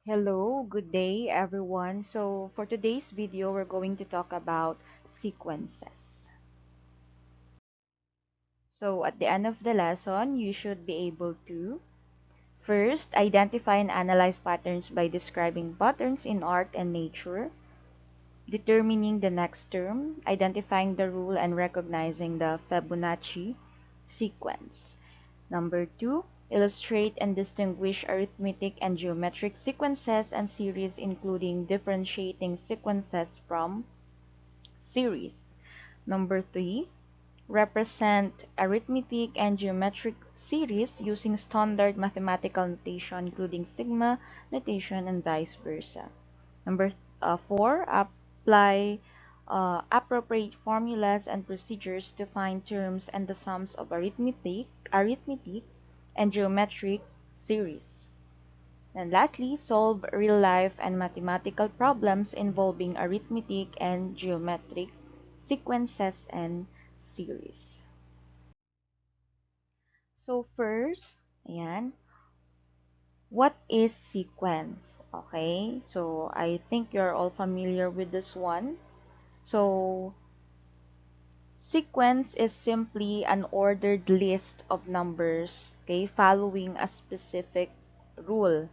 Hello, good day everyone. So for today's video, we're going to talk about sequences. So at the end of the lesson, you should be able to first identify and analyze patterns by describing patterns in art and nature, determining the next term, identifying the rule and recognizing the Fibonacci sequence. Number two, illustrate and distinguish arithmetic and geometric sequences and series, including differentiating sequences from series. Number three, represent arithmetic and geometric series using standard mathematical notation, including sigma notation and vice versa. Number four, apply appropriate formulas and procedures to find terms and the sums of arithmetic and geometric series. And lastly, solve real-life and mathematical problems involving arithmetic and geometric sequences and series. So first, ayan, what is sequence? Okay, so I think you're all familiar with this one. So sequence is simply an ordered list of numbers, okay, following a specific rule.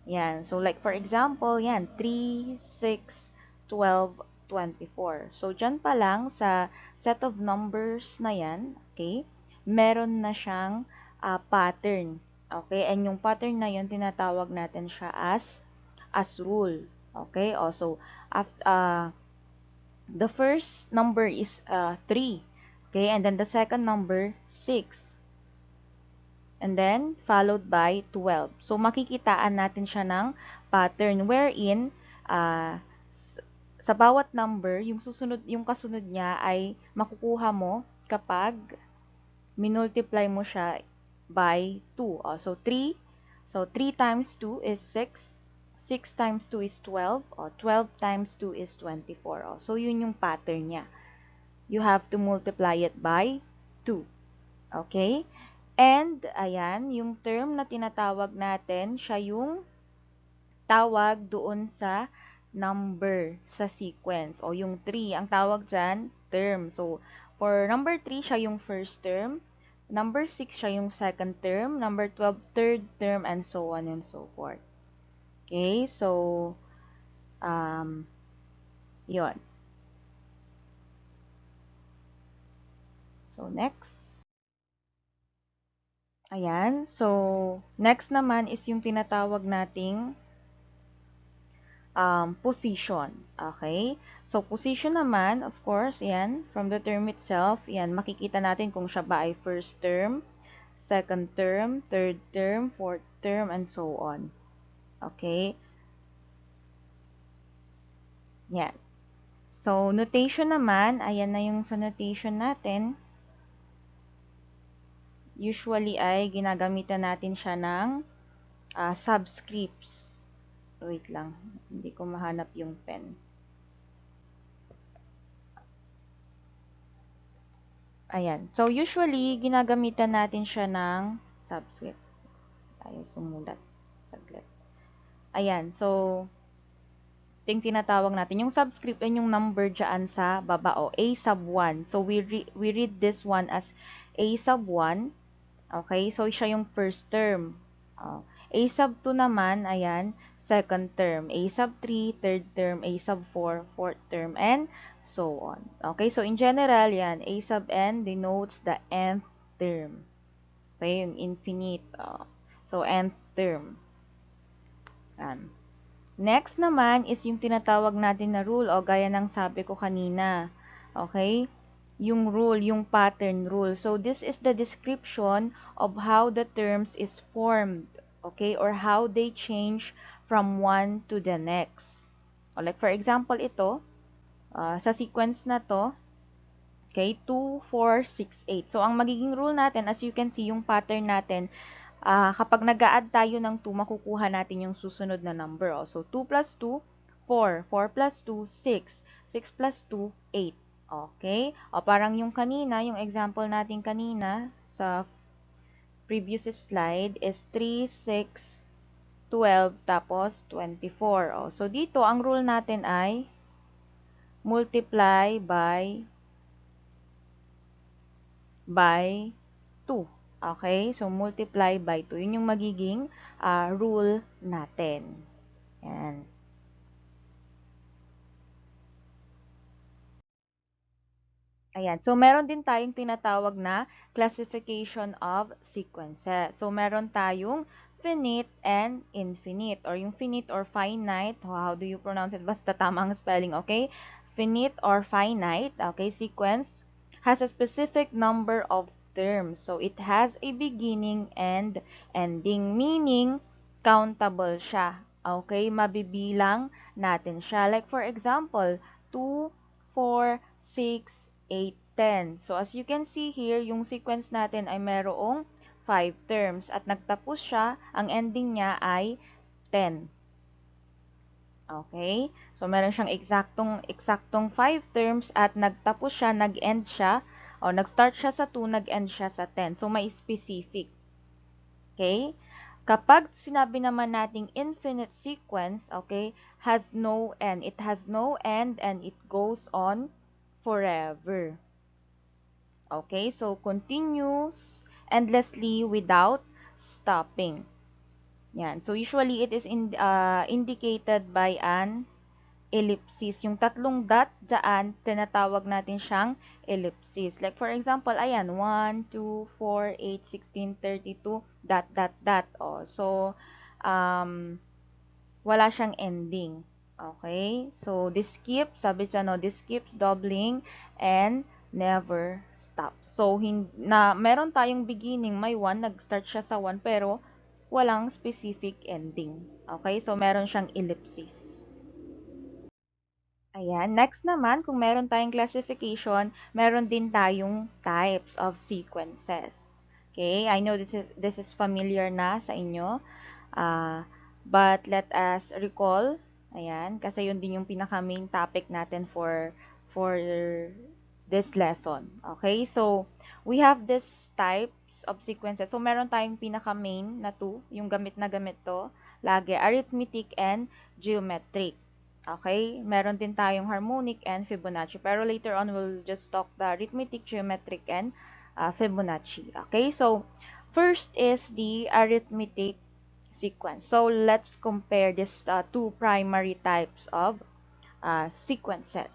Yan. So, like for example, yan, 3, 6, 12, 24. So, dyan pa lang sa set of numbers na yan, okay, meron na siyang pattern. Okay? And yung pattern na yun, tinatawag natin siya as rule. Okay? Also, the first number is 3. Okay? And then the second number, 6. And then, followed by 12. So, makikitaan natin siya ng pattern wherein, uh, sa bawat number, yung kasunod niya ay makukuha mo kapag minultiply mo siya by 2. So, 3. So, 3 times 2 is 6. 6 times 2 is 12. 12 times 2 is 24. So, yun yung pattern niya. You have to multiply it by 2. Okay? And, ayan, yung term na tinatawag natin, siya yung tawag doon sa number sa sequence. O yung 3, ang tawag dyan, term. So, for number 3, siya yung first term. Number 6, siya yung second term. Number 12, third term, and so on and so forth. Okay? So, um, yun. So, next. Ayan. So, next naman is yung tinatawag nating position. Okay? So, position naman, of course, yan, from the term itself, yan, makikita natin kung siya ba ay first term, second term, third term, fourth term, and so on. Okay? Yan. So, notation naman, ayan na yung sa notation natin. Usually ay ginagamitan natin siya ng subscripts. Wait lang, hindi ko mahanap yung pen. Ayan. So, usually, ginagamitan natin siya ng subscript. Tayo sumulat. Saglit. Ayan. So, ito yung tinatawag natin. Yung subscript ay yung number dyan sa baba o A sub 1. So, we read this one as A sub 1. Okay? So, siya yung first term. A sub 2 naman, ayan, second term. A sub 3, third term. A sub 4, fourth term. And so on. Okay? So, in general, yan, A sub n denotes the nth term. Okay? Yung infinite. So, nth term. Yan. Next naman is yung tinatawag natin na rule o gaya ng sabi ko kanina. Okay? Yung rule, yung pattern rule. So, this is the description of how the terms is formed. Okay? Or how they change from one to the next. O, like for example, ito, sa sequence na to, okay, 2, 4, 6, 8. So, ang magiging rule natin, as you can see, yung pattern natin, kapag nag-a-add tayo ng 2, makukuha natin yung susunod na number. So, 2 plus 2, 4. 4 plus 2, 6. 6 plus 2, 8. Okay? O, parang yung kanina, yung example natin kanina sa previous slide is 3, 6, 12, tapos 24. O, so dito, ang rule natin ay multiply by 2. Okay? So, multiply by 2. Yun yung magiging rule natin. Yan. Ayan. So, meron din tayong tinatawag na classification of sequences. So, meron tayong finite and infinite, or yung finite or finite, how do you pronounce it? Basta tamang spelling, okay? Finite or finite, okay, sequence has a specific number of terms. So, it has a beginning and ending, meaning countable siya. Okay? Mabibilang natin siya. Like for example, 2, 4, 6, 8, 10. So, as you can see here, yung sequence natin ay merong 5 terms at nagtapos siya, ang ending niya ay 10. Okay? So, meron siyang eksaktong 5 terms at nagtapos siya, nag-end siya, o nag-start siya sa 2, nag-end siya sa 10. So, may specific. Okay? Kapag sinabi naman nating infinite sequence, okay, has no end. It has no end and it goes on forever. Okay, so continues endlessly without stopping. Yan. So usually it is indicated by an ellipsis. Yung tatlong dot dyan, tinatawag natin siyang ellipsis. Like for example, ayan, 1, 2, 4, 8, 16, 32, dot, dot, dot. Oh, so, wala siyang ending. Okay? So, this keeps, sabi siya, no, this keeps doubling and never stops. So, meron tayong beginning, may 1, nag-start siya sa 1, pero walang specific ending. Okay? So, meron siyang ellipsis. Ayan. Next naman, kung meron tayong classification, meron din tayong types of sequences. Okay? I know this is familiar na sa inyo. But let us recall. Ayan. Kasi yun din yung pinaka-main topic natin for this lesson. Okay? So, we have this types of sequences. So, meron tayong pinaka-main na 2, yung gamit na gamit to. Lagi, arithmetic and geometric. Okay? Meron din tayong harmonic and Fibonacci. Pero later on, we'll just talk the arithmetic, geometric, and Fibonacci. Okay? So, first is the arithmetic sequence. So, let's compare these two primary types of sequences.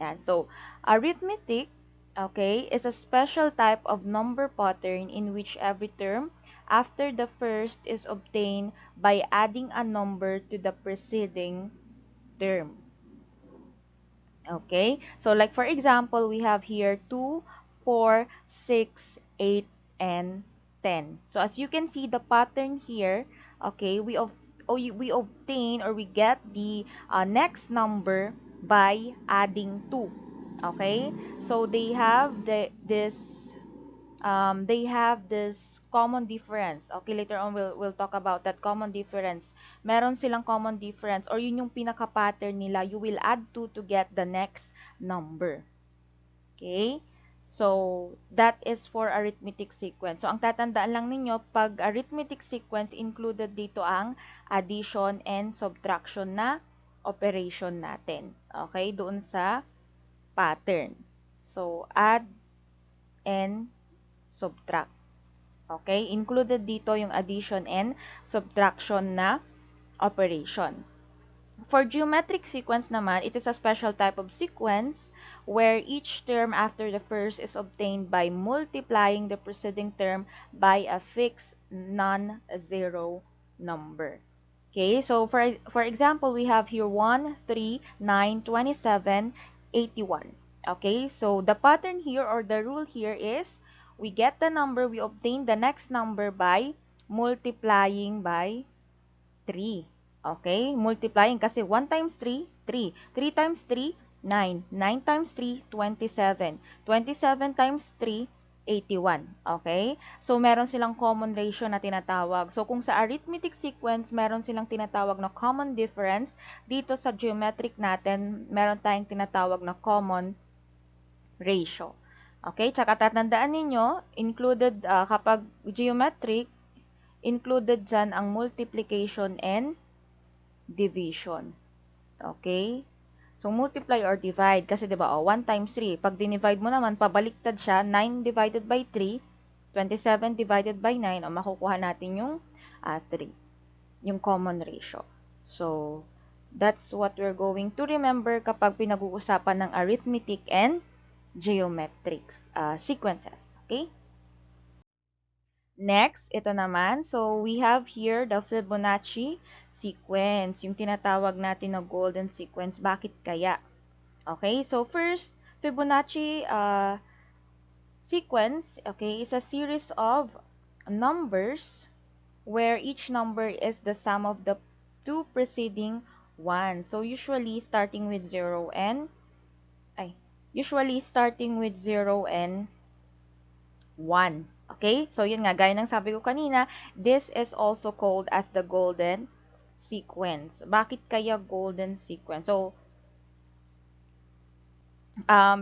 Yan. So, arithmetic, okay, is a special type of number pattern in which every term after the first is obtained by adding a number to the preceding term. Okay? So, like for example, we have here 2, 4, 6, 8, and 10. So, as you can see, the pattern here, okay, we obtain or we get the next number by adding 2. Okay? So, they have this common difference. Okay, later on we'll talk about that common difference. Meron silang common difference or yun yung pinaka-pattern nila. You will add 2 to get the next number. Okay? So, that is for arithmetic sequence. So, ang tatandaan lang ninyo, pag arithmetic sequence, included dito ang addition and subtraction na operation natin. Okay? Doon sa pattern. So, add and subtract. Okay? Included dito yung addition and subtraction na operation. For geometric sequence naman, it is a special type of sequence where each term after the first is obtained by multiplying the preceding term by a fixed non-zero number. Okay, so for example, we have here 1, 3, 9, 27, 81. Okay, so the pattern here or the rule here is we get the number, we obtain the next number by multiplying by 3. Okay? Multiplying kasi 1 times 3, 3. 3 times 3, 9. 9 times 3, 27. 27 times 3, 81. Okay? So, meron silang common ratio na tinatawag. So, kung sa arithmetic sequence, meron silang tinatawag na common difference. Dito sa geometric natin, meron tayong tinatawag na common ratio. Okay? Tsaka tatandaan ninyo, included kapag geometric, included dyan ang multiplication and division. Okay? So, multiply or divide. Kasi, di ba, 1 times 3. Pag dinivide mo naman, pabaliktad siya. 9 divided by 3, 27 divided by 9, o makukuha natin yung 3. Yung common ratio. So, that's what we're going to remember kapag pinag-uusapan ng arithmetic and geometric sequences. Okay? Next, ito naman. So, we have here the Fibonacci sequence. Yung tinatawag natin na golden sequence. Bakit kaya? Okay, so first, Fibonacci sequence, okay, is a series of numbers where each number is the sum of the two preceding ones. So usually starting with 0 and usually starting with 0 and 1. Okay? So yun nga, gaya ng sabi ko kanina, this is also called as the golden sequence. Bakit kaya golden sequence? So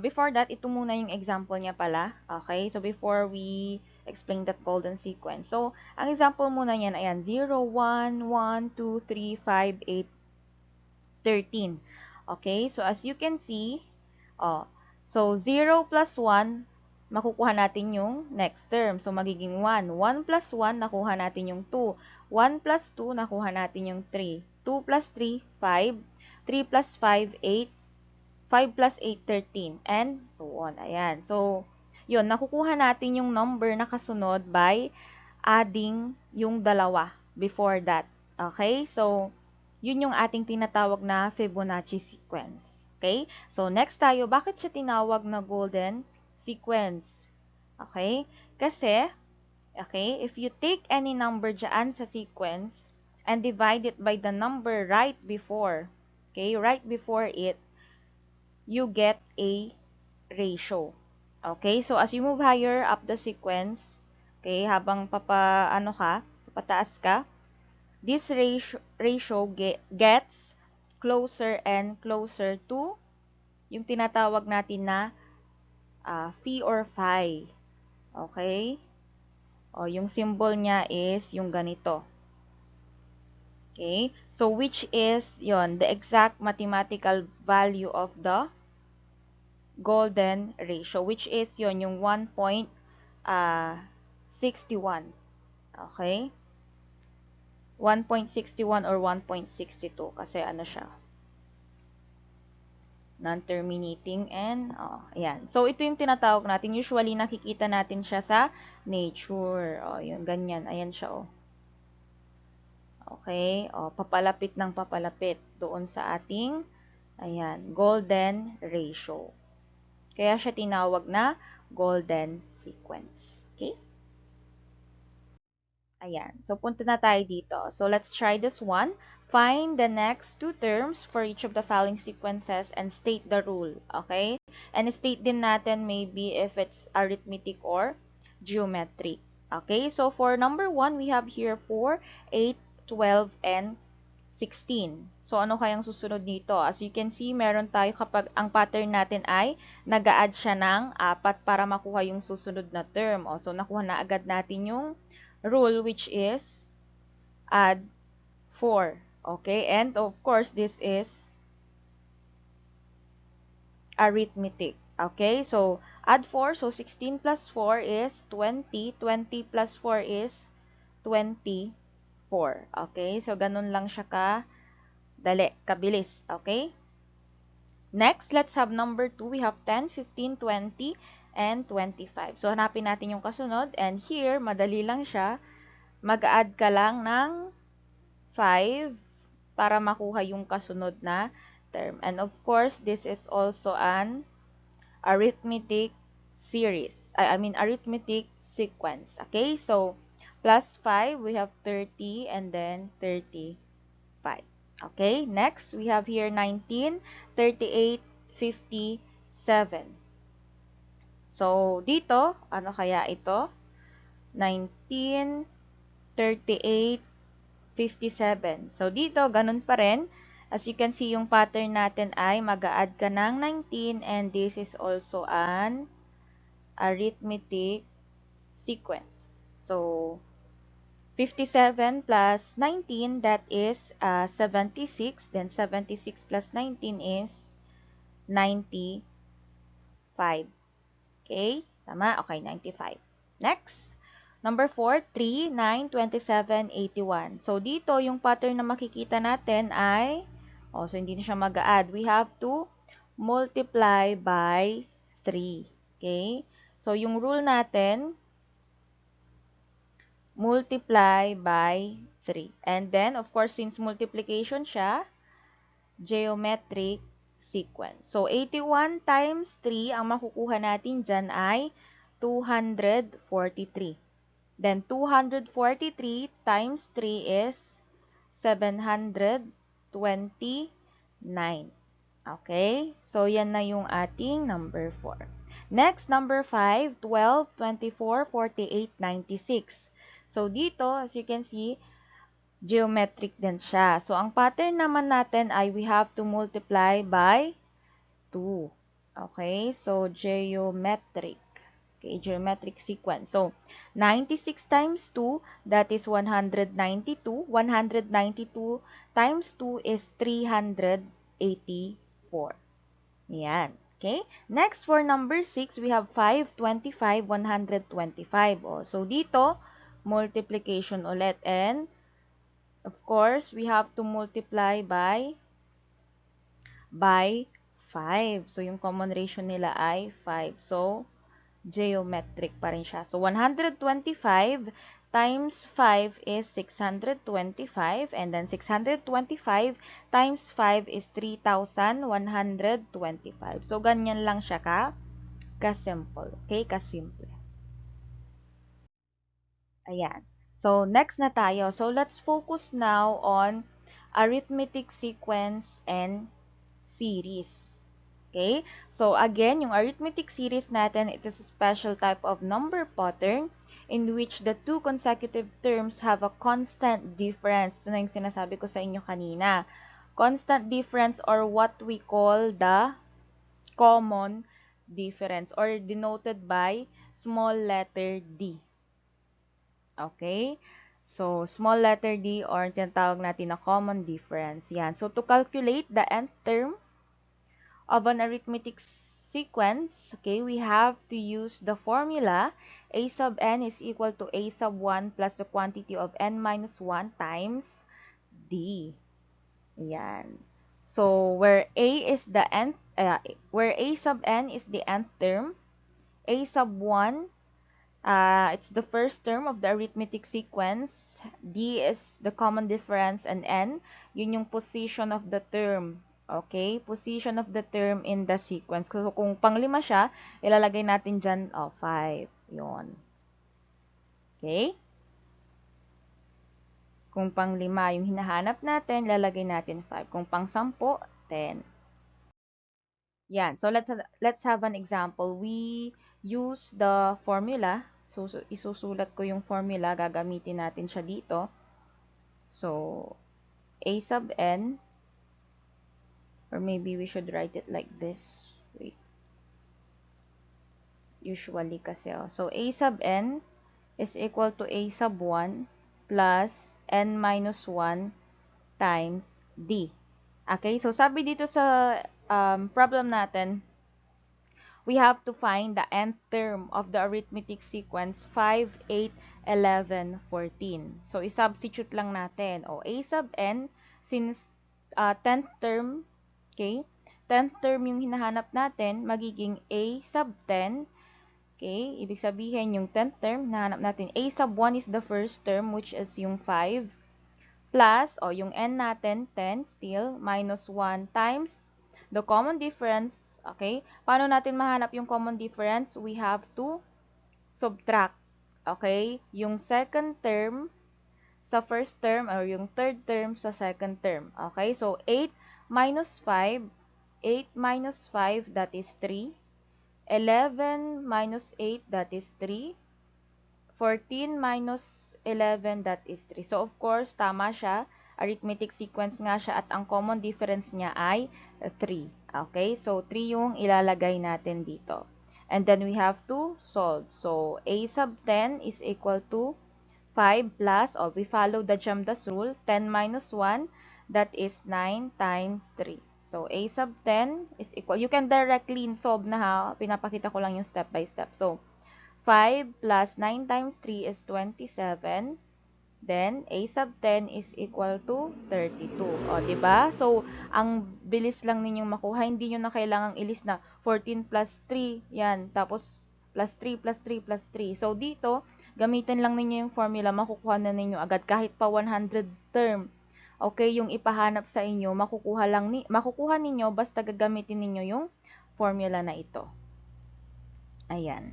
before that, ito muna yung example niya pala. Okay? So, before we explain that golden sequence. So, ang example muna niyan, ayan, 0, 1, 1, 2, 3, 5, 8, 13. Okay? So, as you can see, so 0 plus 1, makukuha natin yung next term. So, magiging 1. 1 plus 1, nakuha natin yung 2. 1 plus 2, nakuha natin yung 3. 2 plus 3, 5. 3 plus 5, 8. 5 plus 8, 13, and so on. Ayan. So, yun, nakukuha natin yung number na kasunod by adding yung dalawa before that. Okay? So, yun yung ating tinatawag na Fibonacci sequence. Okay? So, next tayo, bakit siya tinawag na golden sequence? Okay? Kasi, okay, if you take any number dyan sa sequence and divide it by the number right before, okay, right before it, you get a ratio. Okay, so as you move higher up the sequence, okay, habang papataas ka, this ratio gets closer and closer to yung tinatawag natin na phi or phi. Okay? O, yung symbol niya is yung ganito. Okay? So, which is, yon the exact mathematical value of the golden ratio, which is yon yung 1.61. Okay? 1.61 or 1.62 kasi ano siya, non-terminating and, ayan. So, ito yung tinatawag natin. Usually, nakikita natin siya sa nature. Yung ganyan. Ayan siya, Okay? Papalapit ng papalapit doon sa ating, ayan, golden ratio. Kaya siya tinawag na golden sequence. Okay? Ayan. So, punta na tayo dito. So, let's try this one. Find the next two terms for each of the following sequences and state the rule. Okay? And state din natin maybe if it's arithmetic or geometric. Okay? So, for number 1, we have here 4, 8, 12, and 16. So, ano kayang susunod dito? As you can see, meron tayo kapag ang pattern natin ay nag-a-add siya ng 4 para makuha yung susunod na term. So, nakuha na agad natin yung rule which is add 4. Okay? And of course, this is arithmetic. Okay? So, add 4. So, 16 plus 4 is 20. 20 plus 4 is 24. Okay? So, ganun lang siya kabilis. Okay? Next, let's have number 2. We have 10, 15, 20, and 25. So, hanapin natin yung kasunod. And here, madali lang siya. Mag-add ka lang ng 5 para makuha yung kasunod na term. And of course, this is also an arithmetic series. I mean, arithmetic sequence. Okay? So, plus 5, we have 30, and then 35. Okay, next, we have here 19, 38, 57. So, dito, ano kaya ito? 19, 38, 57. So, dito, ganun pa rin. As you can see, yung pattern natin ay mag-a-add ka ng 19 and this is also an arithmetic sequence. So, 57 plus 19, that is 76. Then 76 plus 19 is 95. Okay? Tama? Okay, 95. Next. Number 4, 3, 9, 27, 81. So, dito, yung pattern na makikita natin ay, so hindi na siya mag-add. We have to multiply by 3. Okay? So, yung rule natin, multiply by 3. And then, of course, since multiplication siya, geometric sequence. So, 81 times 3, ang makukuha natin dyan ay 243. Then, 243 times 3 is 729. Okay? So, yan na yung ating number 4. Next, number 5, 12, 24, 48, 96. So, dito, as you can see, geometric din siya. So, ang pattern naman natin ay we have to multiply by 2. Okay? So, geometric. Okay, geometric sequence. So, 96 times 2, that is 192. 192 times 2 is 384. Yan. Okay? Next, for number 6, we have 5, 25, 125. Oh, so, dito, multiplication ulit. And, of course, we have to multiply by 5. So, yung common ratio nila ay 5. So, geometric pa rin siya. So, 125 times 5 is 625. And then, 625 times 5 is 3,125. So, ganyan lang siya ka-simple. Okay? Kasimple. Ayan. So, next na tayo. So, let's focus now on arithmetic sequence and series. Okay? So, again, yung arithmetic series natin, it is a special type of number pattern in which the two consecutive terms have a constant difference. Ito na yung sinasabi ko sa inyo kanina. Constant difference, or what we call the common difference, or denoted by small letter d. Okay? So, small letter d, or tinatawag natin na common difference. Yan. So, to calculate the nth term of an arithmetic sequence, okay, we have to use the formula a sub n is equal to a sub 1 plus the quantity of n minus 1 times d. Yan. So, where where a sub n is the nth term, a sub 1, it's the first term of the arithmetic sequence. D is the common difference, and N, yun yung position of the term. Okay? Position of the term in the sequence. So, kung panglima siya, ilalagay natin dyan, 5. Yun. Okay? Kung panglima yung hinahanap natin, ilalagay natin 5. Kung pang 10, 10. Yan. So, let's have an example. We use the formula. So, isusulat ko yung formula. Gagamitin natin siya dito. So, a sub n, or maybe we should write it like this. Wait. Usually kasi, So, a sub n is equal to a sub 1 plus n minus 1 times d. Okay? So, sabi dito sa problem natin, we have to find the nth term of the arithmetic sequence 5, 8, 11, 14. So, i-substitute lang natin. A sub n, since 10th term, okay, 10th term yung hinahanap natin, magiging a sub 10. Okay, ibig sabihin yung 10th term, hinahanap natin, a sub 1 is the first term, which is yung 5, plus, yung n natin, 10 still, minus 1 times the common difference. Okay? Paano natin mahanap yung common difference? We have to subtract. Okay? Yung second term sa first term, or yung third term sa second term. Okay? So, 8 minus 5. 8 minus 5, that is 3. 11 minus 8, that is 3. 14 minus 11, that is 3. So, of course, tama siya. Arithmetic sequence nga siya, at ang common difference niya ay 3. Okay? So, 3 yung ilalagay natin dito. And then, we have to solve. So, a sub 10 is equal to 5 plus, we follow the Jamdas rule, 10 minus 1, that is 9 times 3. So, a sub 10 is equal, you can directly solve na ha, pinapakita ko lang yung step by step. So, 5 plus 9 times 3 is 27. Then, a sub 10 is equal to 32. O, diba? So, ang bilis lang ninyong makuha. Hindi nyo na kailangang ilis na 14 plus 3. Yan. Tapos, plus 3, plus 3, plus 3. So, dito, gamitin lang ninyo yung formula. Makukuha na ninyo agad kahit pa 100 term. Okay, yung ipahanap sa inyo, makukuha ninyo basta gagamitin ninyo yung formula na ito. Ayan.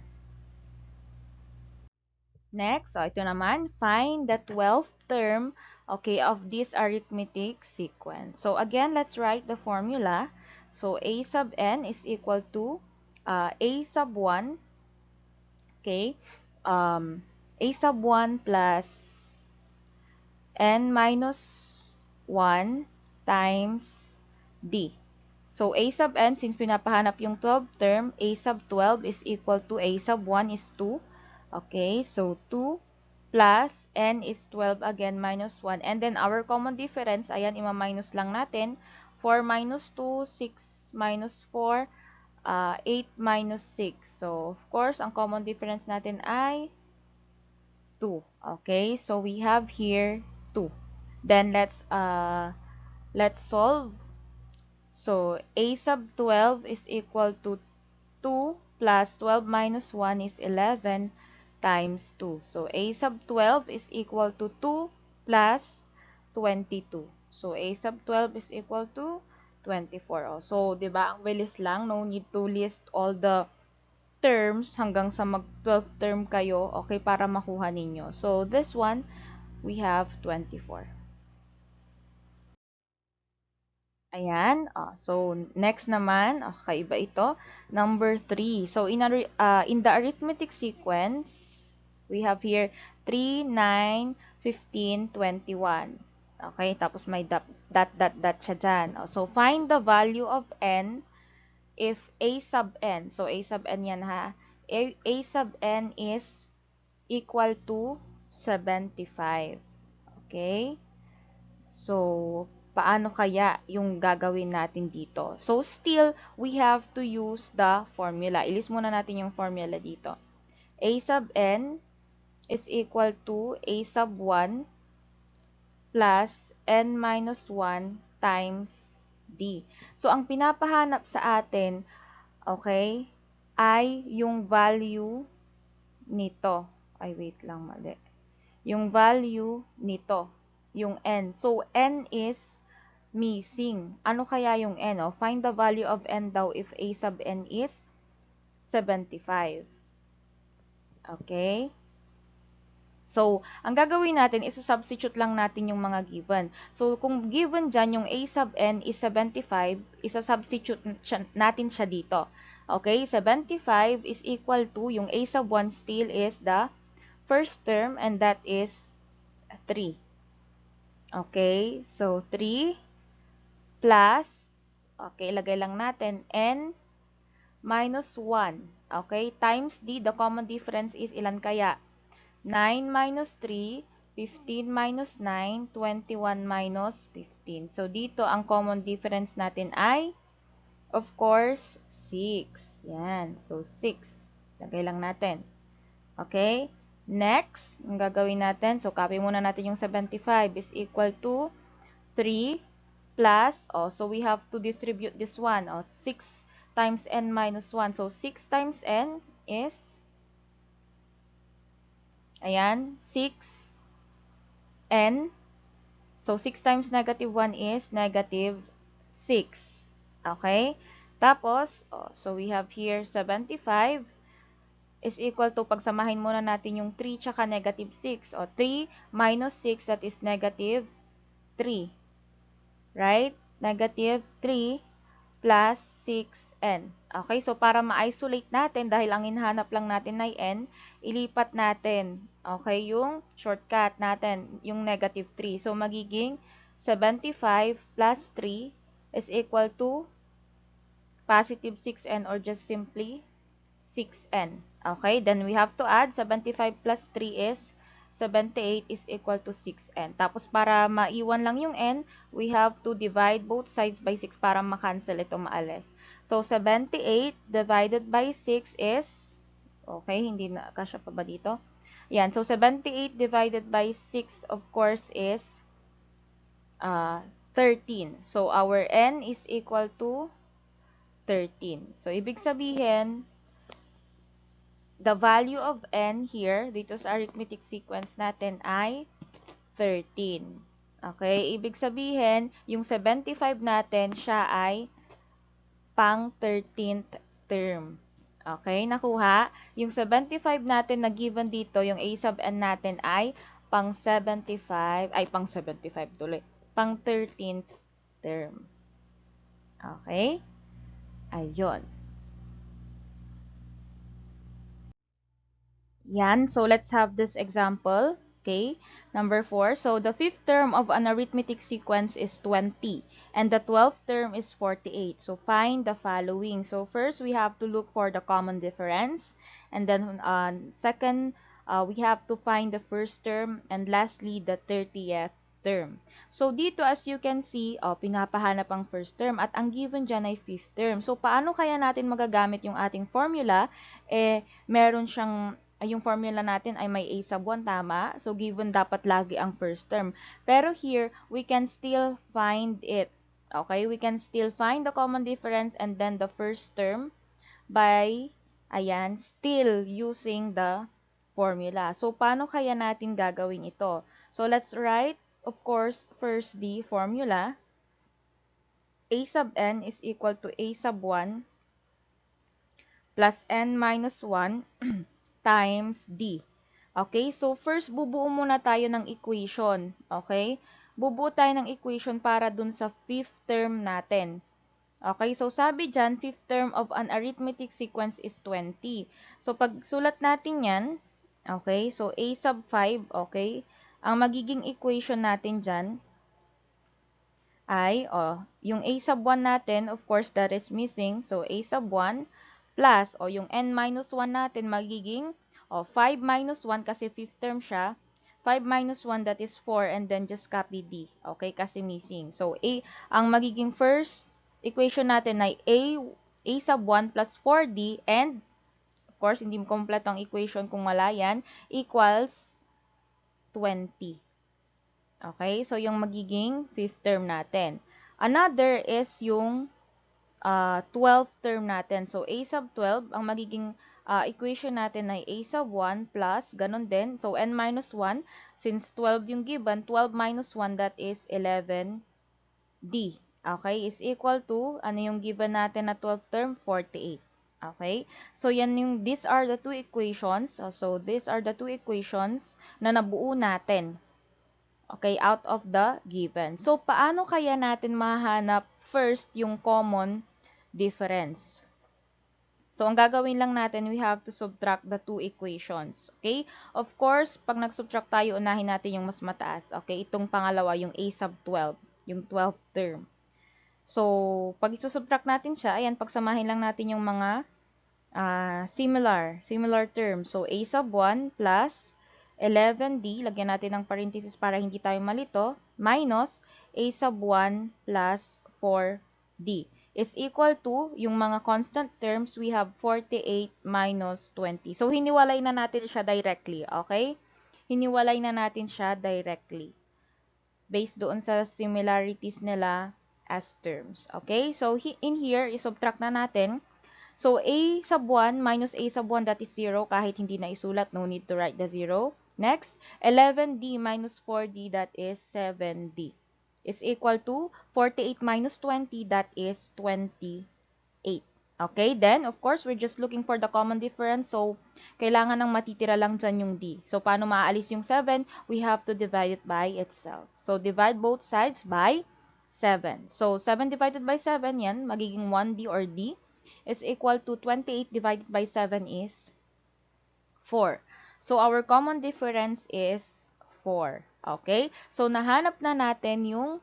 Next, so ito naman, find the 12th term, okay, of this arithmetic sequence. So again, let's write the formula. So a sub n is equal to a sub 1, okay, a sub 1 plus n minus 1 times d. So a sub n, since pinapahanap yung 12th term, a sub 12 is equal to a sub 1 is 2. Okay, so 2 plus n is 12 again minus 1. And then our common difference, ayan, ima-minus lang natin. 4 minus 2, 6 minus 4, 8 minus 6. So, of course, ang common difference natin ay 2. Okay, so we have here 2. Then let's solve. So, a sub 12 is equal to 2 plus 12 minus 1 is 11 times 2. So, a sub 12 is equal to 2 plus 22. So, a sub 12 is equal to 24. Oh. So, di ba, ang bilis lang. No need to list all the terms hanggang sa mag-12 term kayo, okay, para makuha ninyo. So, this one, we have 24. Ayan. So, next naman, kakaiba ito. Number 3. So, in the arithmetic sequence, we have here 3, 9, 15, 21. Okay, tapos may dot, dot siya dyan. So, find the value of n if a sub n. So, a sub n yan ha. A sub n is equal to 75. Okay? So, paano kaya yung gagawin natin dito? So, still, we have to use the formula. Ilis muna natin yung formula dito. A sub n is equal to a sub 1 plus n minus 1 times d. So, ang pinapahanap sa atin, okay, ay yung value nito. Ay, wait lang, mali. Yung value nito, yung n. So, n is missing. Ano kaya yung n? Find the value of n daw if a sub n is 75. Okay? So, ang gagawin natin is substitute lang natin yung mga given. So, kung given dyan yung a sub n is 75, isa-substitute natin siya dito. Okay? 75 is equal to, yung a sub 1 still is the first term and that is 3. Okay? So, 3 plus, okay, ilagay lang natin, n minus 1. Okay? Times d, the common difference is ilan kaya? 9 minus 3, 15 minus 9, 21 minus 15. So, dito, ang common difference natin ay, of course, 6. Yan. So, 6. Lagay lang natin. Okay? Next, ang gagawin natin, so, copy muna natin yung 75 is equal to 3 plus, so we have to distribute this one, 6 times n minus 1. So, 6 times n is, ayan, 6n. So, 6 times negative 1 is negative 6. Okay? Tapos, so we have here 75 is equal to, pagsamahin muna natin yung 3 tsaka negative 6. 3 minus 6, that is negative 3. Right? Negative 3 plus 6n. Okay, so para ma-isolate natin, dahil ang hinahanap lang natin ay n, ilipat natin, okay, yung shortcut natin, yung negative 3. So, magiging 75 plus 3 is equal to positive 6n or just simply 6n. Okay, then we have to add 75 plus 3 is 78 is equal to 6n. Tapos para maiwan lang yung n, we have to divide both sides by 6 para makancel ito maalis. So 78 divided by 6 is, okay, hindi na, kasya pa ba dito? Yan, so 78 divided by 6 of course is 13. So our n is equal to 13. So ibig sabihin, the value of n here, dito sa arithmetic sequence natin ay 13. Okay? Ibig sabihin, yung 75 natin, siya ay pang 13th term. Okay? Nakuha? Yung 75 natin na given dito, yung a sub n natin ay pang 75, ay pang 75 tuloy. Pang 13th term. Okay? Ayun. Yan. So, let's have this example. Okay. Number 4. So, the fifth term of an arithmetic sequence is 20. And the 12th term is 48. So, find the following. So, first, we have to look for the common difference. And then, second, we have to find the first term. And lastly, the 30th term. So, dito, as you can see, pinapahanap ang first term. At ang given dyan ay fifth term. So, paano kaya natin magagamit yung ating formula? Meron siyang yung formula natin ay may a sub 1, tama? So, given dapat lagi ang first term. Pero here, we can still find it. Okay? We can still find the common difference and then the first term by, ayan, still using the formula. So, paano kaya natin gagawin ito? So, let's write, of course, first the formula. A sub n is equal to a sub 1 plus n minus 1 times d. Okay, so first bubuo muna tayo ng equation. Okay, bubuo tayo ng equation para dun sa fifth term natin. Okay, so sabi dyan, fifth term of an arithmetic sequence is 20. So pag sulat natin yan, okay, so a sub 5, okay, ang magiging equation natin dyan ay, yung a sub 1 natin, of course, that is missing. So, a sub 1 plus, yung n minus 1 natin magiging, 5 minus 1 kasi fifth term siya. 5 minus 1, that is 4, and then just copy d. Okay, kasi missing. So, ang magiging first equation natin ay a sub 1 plus 4d, and, of course, hindi kompleto ang equation kung wala yan, equals 20. Okay, so yung magiging fifth term natin. Another is yung 12th term natin. So, a sub 12, ang magiging equation natin ay a sub 1 plus, ganun din. So, n minus 1, since 12 yung given, 12 minus 1, that is 11d. Okay, is equal to, ano yung given natin na 12th term? 48. Okay, so yan yung, these are the two equations. So, these are the two equations na nabuo natin. Okay, out of the given. So, paano kaya natin mahanap first yung common difference? So, ang gagawin lang natin, we have to subtract the two equations. Okay? Of course, pag nag-subtract tayo, unahin natin yung mas mataas. Okay? Itong pangalawa, yung a sub 12, yung 12th term. So, pag isusubtract natin siya, ayan, pagsamahin lang natin yung mga similar terms. So, a sub 1 plus 11d, lagyan natin ng parenthesis para hindi tayo malito, minus a sub 1 plus 4d is equal to, yung mga constant terms, we have 48 minus 20. So, hiniwalay na natin siya directly, okay? Hiniwalay na natin siya directly based doon sa similarities nila as terms, okay? So, in here, isubtract na natin. So, a sub 1 minus a sub 1, that is 0. Kahit hindi na isulat, no need to write the 0. Next, 11d minus 4d, that is 7d, is equal to 48 minus 20, that is 28. Okay, then, of course, we're just looking for the common difference. So, kailangan ng matitira lang dyan yung d. So, paano maaalis yung 7? We have to divide it by itself. So, divide both sides by 7. So, 7 divided by 7, yan, magiging 1d or d is equal to 28 divided by 7 is 4. So, our common difference is 4. Okay? So, nahanap na natin yung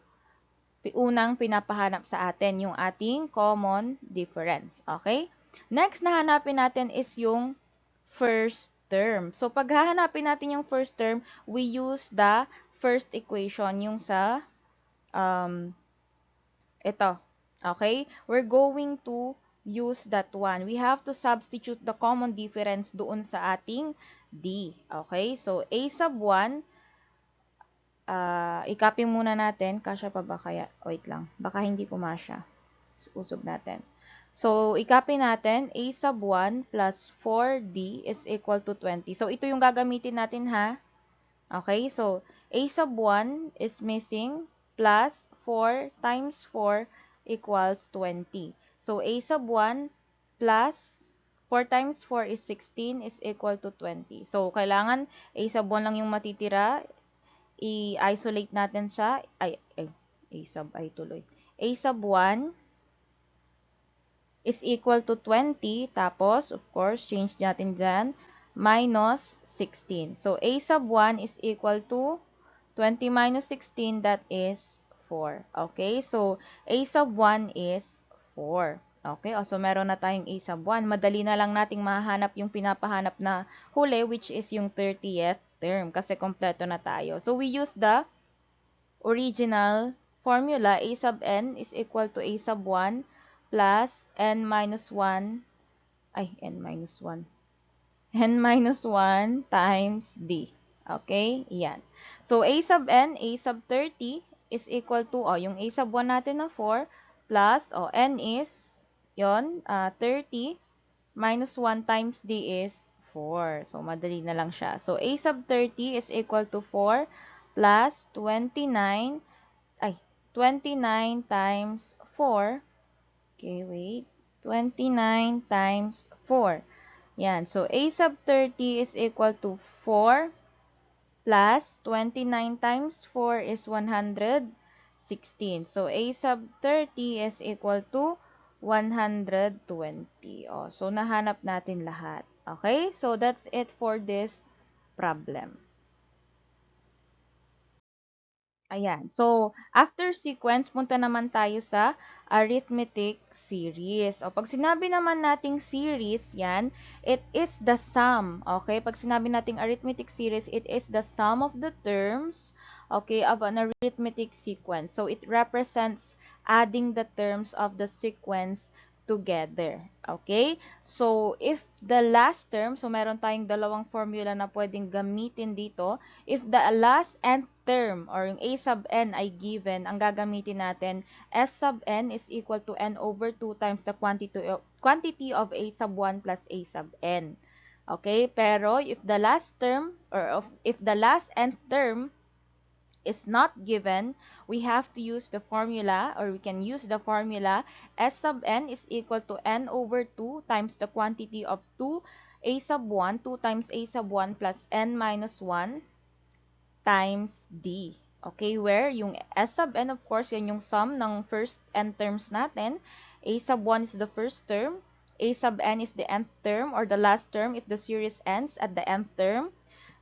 unang pinapahanap sa atin, yung ating common difference. Okay? Next na hanapin natin is yung first term. So, pag hahanapin natin yung first term, we use the first equation, yung sa, ito. Okay? We're going to use that one. We have to substitute the common difference doon sa ating D. Okay? So, A sub 1, i-copy muna natin. Kasya pa ba kaya? Wait lang. Baka hindi pumasya. Usog natin. So, i-copy natin. A sub 1 plus 4D is equal to 20. So, ito yung gagamitin natin ha. Okay? So, A sub 1 is missing plus 4 times 4 equals 20. So, A sub 1 plus 4 times 4 is 16 is equal to 20. So, kailangan A sub 1 lang yung matitira. I-isolate natin siya. A sub I tuloy. A sub 1 is equal to 20. Tapos, of course, change natin dyan. Minus 16. So, A sub 1 is equal to 20 minus 16, that is 4. Okay? So, A sub 1 is 4. Okay? So, meron na tayong A sub 1. Madali na lang nating mahanap yung pinapahanap na huli, which is yung 30th term. Kasi kompleto na tayo. So, we use the original formula. A sub n is equal to A sub 1 plus n minus 1. N minus 1. N minus 1 times D. Okay? Yan. So, A sub n, A sub 30 is equal to, yung A sub 1 natin na 4 plus, n is, 30 minus 1 times D is 4. So, madali na lang siya. So, A sub 30 is equal to 4 plus 29 times 4. Okay, wait. 29 times 4. Yan. So, A sub 30 is equal to 4 plus 29 times 4 is 116. So, A sub 30 is equal to 120. So, nahanap natin lahat. Okay? So, that's it for this problem. Ayan. So, after sequence, punta naman tayo sa arithmetic series. O, pag sinabi naman nating series, yan, it is the sum. Okay? Pag sinabi nating arithmetic series, it is the sum of the terms, okay, of an arithmetic sequence. So, it represents adding the terms of the sequence together. Okay? So, if the last term, so meron tayong dalawang formula na pwedeng gamitin dito. If the last nth term or yung a sub n ay given, ang gagamitin natin, s sub n is equal to n over 2 times the quantity of a sub 1 plus a sub n. Okay? Pero if the last term or if the last nth term is not given, we have to use the formula, or we can use the formula s sub n is equal to n over 2 times the quantity of 2 a sub 1, 2 times a sub 1 plus n minus 1 times d. Okay, where yung s sub n, of course, yan yung sum ng first n terms natin. A sub 1 is the first term. A sub n is the nth term or the last term if the series ends at the nth term.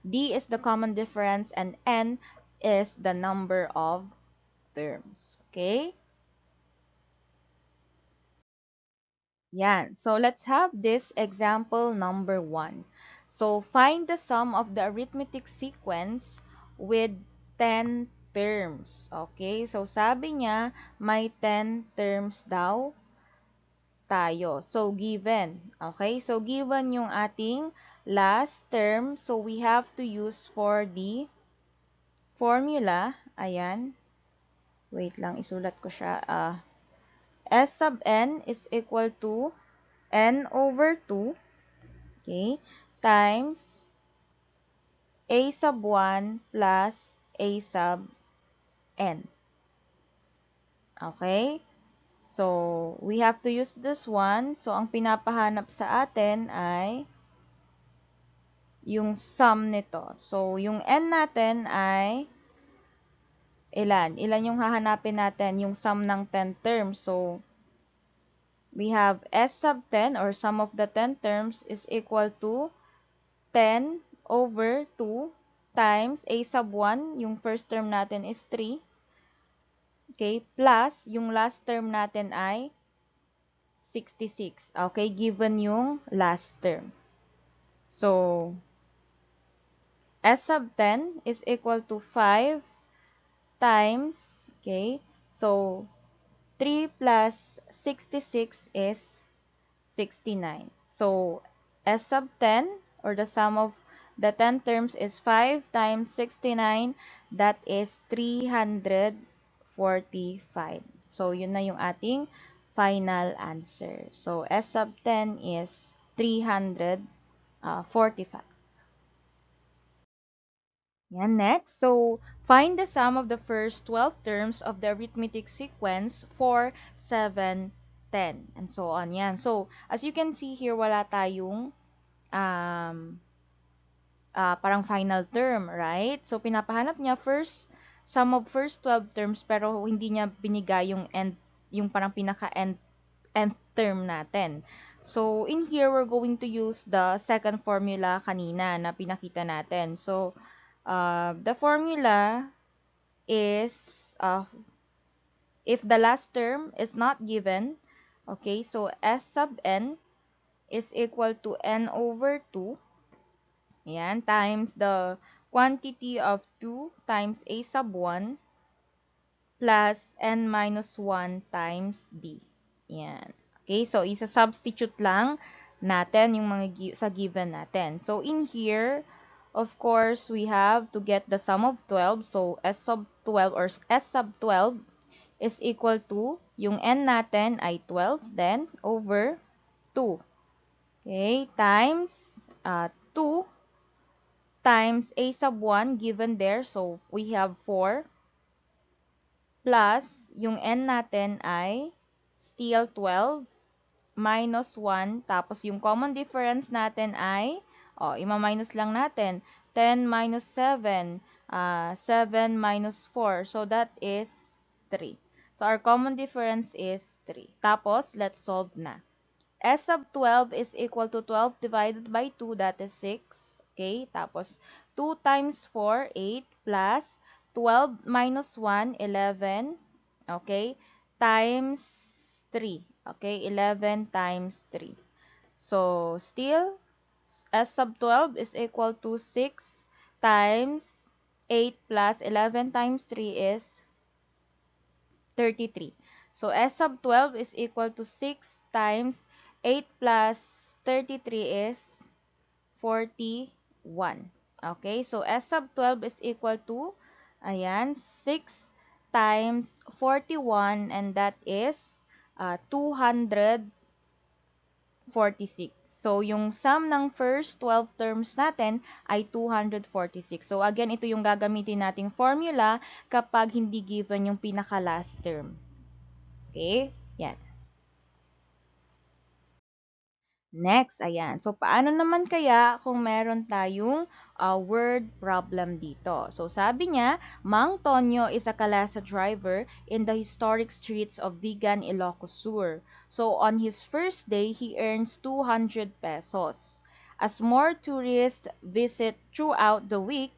D is the common difference and n is the number of terms. Okay? Yan. So, let's have this example number 1. So, find the sum of the arithmetic sequence with 10 terms. Okay? So, sabi niya, may 10 terms daw tayo. So, given. Okay? So, given yung ating last term. So, we have to use for the formula. Ayan. Wait lang, isulat ko siya. S sub n is equal to n over 2, okay, times a sub 1 plus a sub n. Okay? So, we have to use this one. So, ang pinapahanap sa atin ay yung sum nito. So, yung n natin ay ilan? Ilan yung hahanapin natin? Yung sum ng 10 terms. So, we have S sub 10 or sum of the 10 terms is equal to 10 over 2 times A sub 1, yung first term natin is 3, okay, plus yung last term natin ay 66. Okay, given yung last term. So, S sub 10 is equal to 5 times, okay, so 3 plus 66 is 69. So S sub 10, or the sum of the 10 terms, is 5 times 69, that is 345. So yun na yung ating final answer. So S sub 10 is 345. Yan, next. So, find the sum of the first 12 terms of the arithmetic sequence for 7, 10, and so on. Yan. So, as you can see here, wala tayong um, parang final term, right? So, pinapahanap niya sum of first 12 terms, pero hindi niya binigay yung end, yung parang pinaka-end nth term natin. So, in here, we're going to use the second formula kanina na pinakita natin. So, the formula is, if the last term is not given, okay, so S sub n is equal to n over 2, yan, times the quantity of 2 times a sub 1 plus n minus 1 times d. Yan. Okay, so isa-substitute lang natin yung mga sa given natin. So in here, of course, we have to get the sum of 12. So S sub 12 or S sub 12 is equal to, yung n natin ay 12, then over 2. Okay, times 2 times a sub 1 given there. So we have 4 plus yung n natin ay still 12 minus 1, tapos yung common difference natin ay, ima-minus lang natin, 10 minus 7, 7 minus 4, so that is 3. So our common difference is 3. Tapos, let's solve na. S sub 12 is equal to 12 divided by 2, that is 6. Okay, tapos 2 times 4, 8, plus 12 minus 1, 11. Okay, times 3. Okay, 11 times 3. So, still, S sub 12 is equal to 6 times 8 plus 11 times 3 is 33. So, S sub 12 is equal to 6 times 8 plus 33 is 41. Okay, so S sub 12 is equal to, ayan, 6 times 41, and that is 246. So, yung sum ng first 12 terms natin ay 246. So, again, ito yung gagamitin nating formula kapag hindi given yung pinaka-last term. Okay? Yan. Next, ayan. So, paano naman kaya kung meron tayong word problem dito? So, sabi niya, Mang Tonyo is a Kalesa driver in the historic streets of Vigan, Ilocos Sur. So, on his first day, he earns 200 pesos. As more tourists visit throughout the week,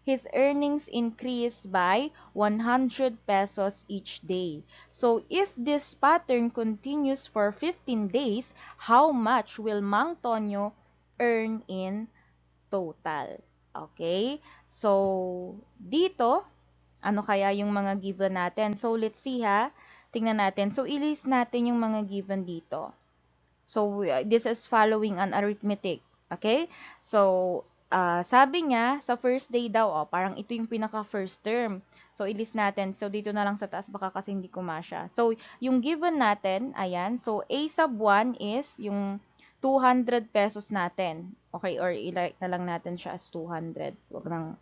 his earnings increase by 100 pesos each day. So if this pattern continues for 15 days, how much will Mang Tonyo earn in total? Okay? So dito, ano kaya yung mga given natin? So let's see ha. Tingnan natin. So i-list natin yung mga given dito. So, this is following an arithmetic. Okay? So, sabi niya, sa first day daw, parang ito yung pinaka-first term. So, ilist natin. So, dito na lang sa taas, baka kasi hindi kumasya. So, yung given natin, ayan. So, A sub 1 is yung 200 pesos natin. Okay? Or ilike na lang natin siya as 200. Huwag nang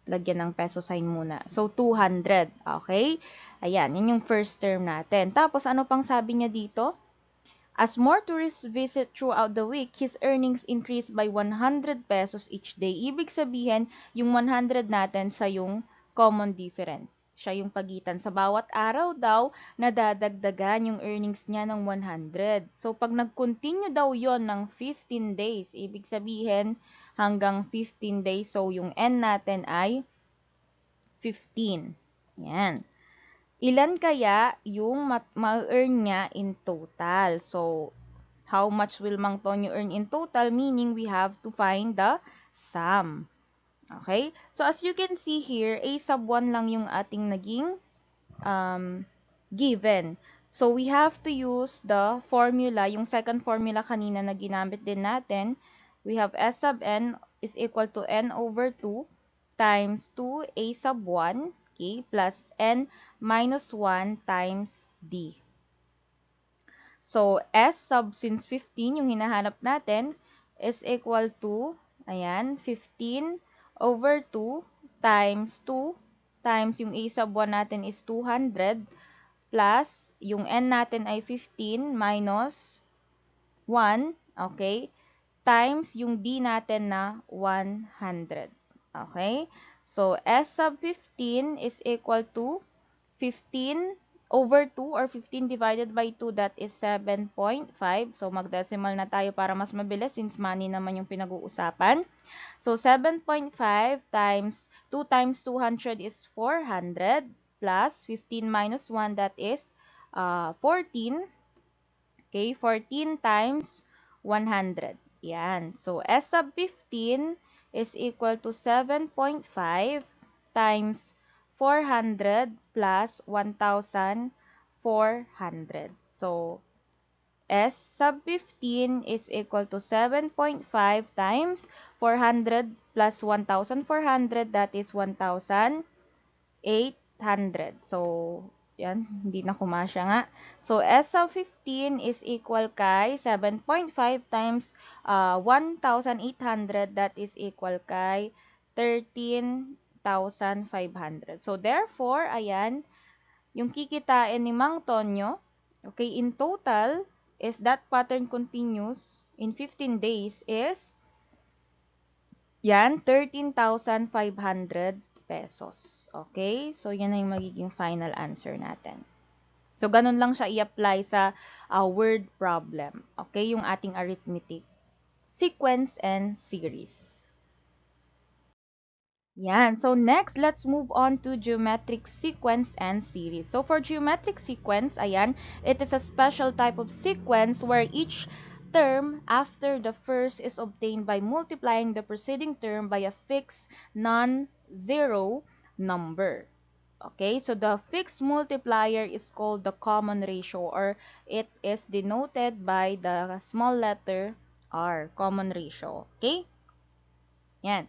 lagyan ng peso sign muna. So, 200. Okay? Ayan. Yun yung first term natin. Tapos, ano pang sabi niya dito? As more tourists visit throughout the week, his earnings increase by 100 pesos each day. Ibig sabihin, yung 100 natin sa yung common difference. Siya yung pagitan. Sa bawat araw daw, nadadagdagan yung earnings niya ng 100. So, pag nag-continue daw yon ng 15 days, ibig sabihin, hanggang 15 days, so yung N natin ay 15. Yan. Ilan kaya yung ma-earn niya in total? So, how much will Mang Tonyo earn in total? Meaning, we have to find the sum. Okay? So, as you can see here, A sub 1 lang yung ating naging given. So, we have to use the formula, yung second formula kanina na ginamit din natin. We have S sub n is equal to n over 2 times 2a sub 1, okay, plus n minus 1 times d. So, S sub since 15 yung hinahanap natin is equal to, ayan, 15 over 2 times 2 times yung A sub 1 natin is 200 plus yung N natin ay 15 minus 1, okay, times yung D natin na 100. Okay? So, S sub 15 is equal to 15 over 2 or 15 divided by 2, that is 7.5. So, mag-decimal na tayo para mas mabilis since money naman yung pinag-uusapan. So, 7.5 times 2 times 200 is 400 plus 15 minus 1, that is 14. Okay, 14 times 100. Yan. So, S sub 15 is equal to 7.5 times 400 plus 1,400. So, S sub 15 is equal to 7.5 times 400 plus 1,400, that is 1,800. So, yan, hindi na kumasya nga. So, S of 15 is equal kay 7.5 times 1,800, that is equal kay 13,500. So, therefore, ayan, yung kikitain ni Mang Tonyo, okay, in total, is that pattern continues in 15 days is yan, 13,500 pesos. Okay? So, yan na yung magiging final answer natin. So, ganun lang siya i-apply sa word problem. Okay? Yung ating arithmetic. Sequence and series. Yan. So, next, let's move on to geometric sequence and series. So, for geometric sequence, ayan, it is a special type of sequence where each term after the first is obtained by multiplying the preceding term by a fixed non-zero number. Okay, so the fixed multiplier is called the common ratio, or it is denoted by the small letter r, common ratio. Okay? Yan.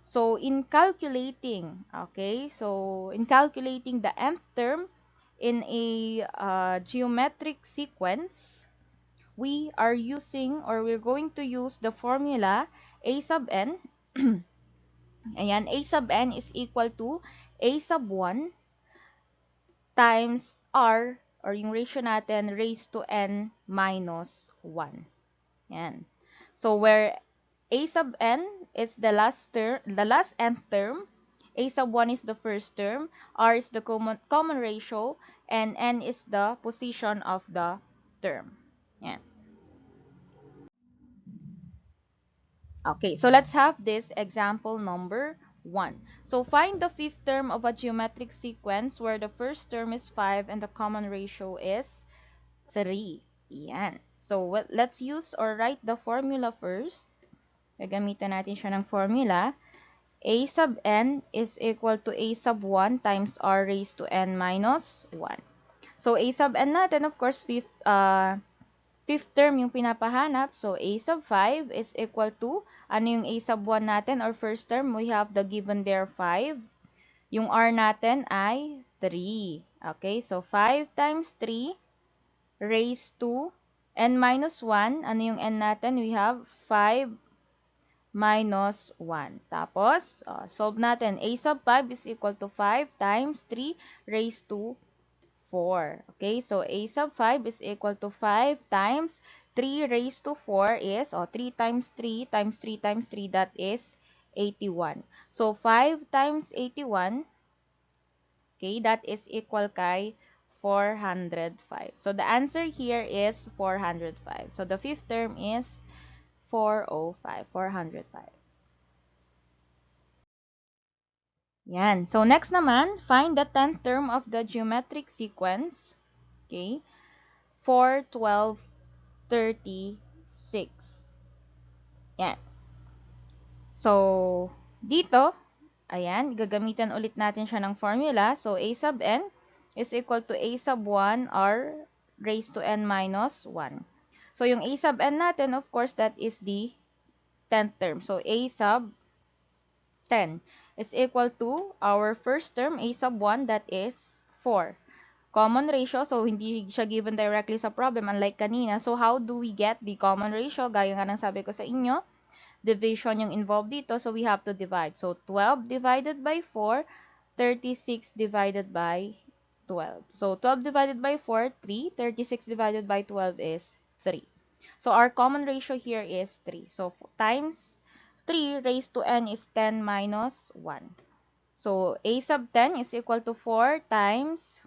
So, in calculating, okay, so in calculating the nth term in a geometric sequence, we are using, or we're going to use the formula a sub n. Ayan, a sub n is equal to a sub 1 times r, or yung ratio natin, raised to n minus 1. Yan. So, where a sub n is the last term, the last nth term, a sub 1 is the first term, r is the common ratio, and n is the position of the term. Yan. Okay, so let's have this example number 1. So find the fifth term of a geometric sequence where the first term is 5 and the common ratio is 3. Yan. So let's use or write the formula first. Gagamitan natin siya ng formula. A sub n is equal to a sub 1 times r raised to n minus 1. So a sub n natin, of course, fifth term yung pinapahanap. So, a sub 5 is equal to, ano yung a sub 1 natin or first term? We have the given there 5. Yung r natin ay 3. Okay, so 5 times 3 raised to n minus 1. Ano yung n natin? We have 5 minus 1. Tapos, solve natin. A sub 5 is equal to 5 times 3 raised to 4. Okay, so a sub 5 is equal to 5 times 3 raised to 4 is, 3 times 3 times 3 times 3, that is 81. So, 5 times 81, okay, that is equal kay 405. So, the answer here is 405. So, the fifth term is 405, 405. Yan. So, next naman, find the 10th term of the geometric sequence. Okay, 4, 12, 36. Yan. So, Dito, ayan, gagamitan ulit natin siya ng formula. So, a sub n is equal to a sub 1 r raised to n minus 1. So, yung a sub n natin, of course, that is the 10th term. So, a sub 10 is equal to our first term, a sub 1, that is 4. Common ratio, so hindi siya given directly sa problem, unlike kanina. So, how do we get the common ratio? Gaya nga ng sabi ko sa inyo, division yung involved dito, so we have to divide. So, 12 divided by 4, 36 divided by 12. So, 12 divided by 4, 3. 36 divided by 12 is 3. So, our common ratio here is 3. So, times 3 raised to n is 10 minus 1. So, a sub 10 is equal to 4 times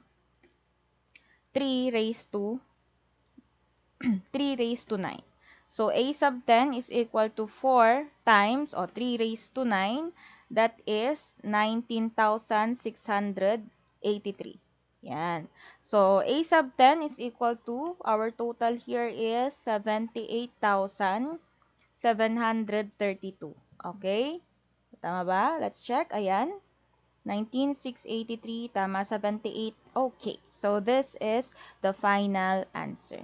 3 raised to 3 raised to 9. So, a sub 10 is equal to 4 times, or 3 raised to 9, that is 19,683. Yan. So, a sub 10 is equal to, our total here is 78,732. Okay? Tama ba? Let's check. Ayan. 19,683, tama, 78. Okay. So, this is the final answer.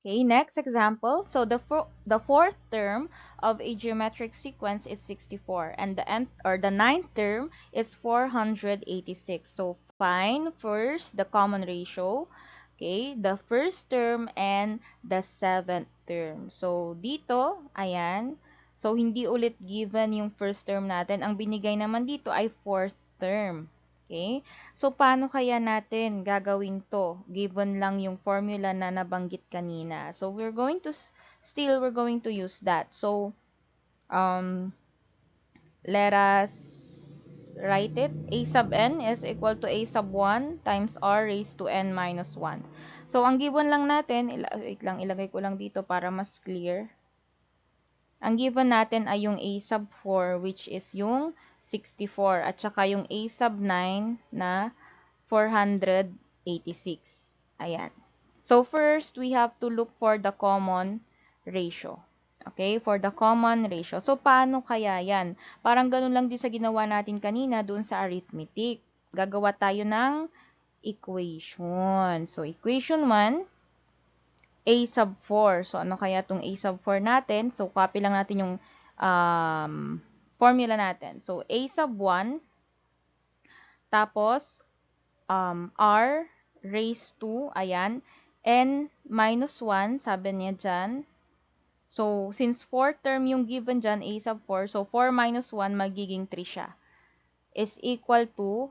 Okay, next example. So the fourth term of a geometric sequence is 64, and the nth or the ninth term is 486. So find first the common ratio, okay, the first term and the seventh term. So dito, ayan. So hindi ulit given yung first term natin. Ang binigay naman dito ay fourth term. Okay? So, paano kaya natin gagawin to? Given lang yung formula na nabanggit kanina. So, we're going to use that. So, um, let us write it. A sub n is equal to a sub 1 times r raised to n minus 1. So, ang given lang natin, wait lang, ilagay ko lang dito para mas clear. Ang given natin ay yung a sub 4, which is yung 64, at saka yung a sub 9 na 486. Ayan. So, first, we have to look for the common ratio. Okay? For the common ratio. So, paano kaya yan? Parang ganun lang din sa ginawa natin kanina doon sa arithmetic. Gagawa tayo ng equation. So, equation 1, a sub 4. So, ano kaya itong a sub 4 natin? So, copy lang natin yung formula natin. So, a sub 1, tapos, r raised to, ayan, n minus 1, sabi niya dyan. So, since 4 term yung given dyan, a sub 4, so 4 minus 1, magiging 3 siya, is equal to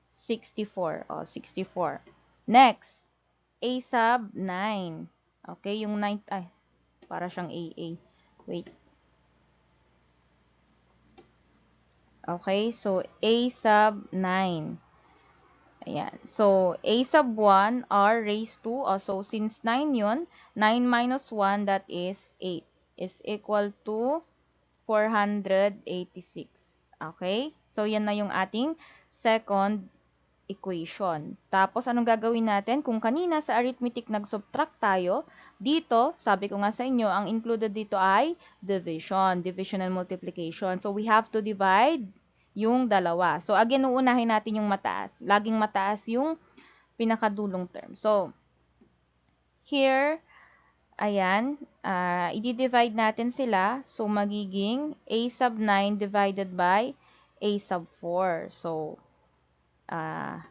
64. O, 64. Next, a sub 9. Okay, yung 9, ay, para siyang AA. Wait. Okay, so a sub 9. Ayan. So, a sub 1, r raised to, so since 9 yun, 9 minus 1, that is 8, is equal to 486. Okay? So, yan na yung ating second equation. Tapos, anong gagawin natin? Kung kanina sa arithmetic nag-subtract tayo, dito, sabi ko nga sa inyo, ang included dito ay division, division and multiplication. So, we have to divide yung dalawa. So, again, uunahin natin yung mataas. Laging mataas yung pinakadulong term. So, here, ayan, i-divide natin sila. So, magiging a sub 9 divided by a sub 4. So, a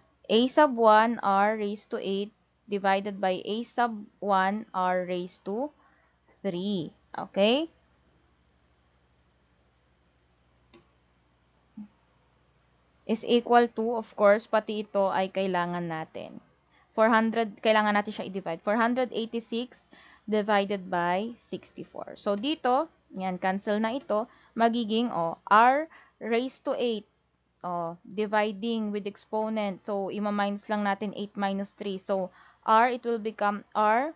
sub 1 r raised to 8 divided by a sub 1 r raised to 3. Okay? Is equal to, of course, pati ito ay kailangan natin. 400, kailangan natin siya i-divide. 486 divided by 64. So, dito, yan, cancel na ito, magiging, r raised to 8. Dividing with exponent. So, ima-minus lang natin 8 minus 3. So, it will become r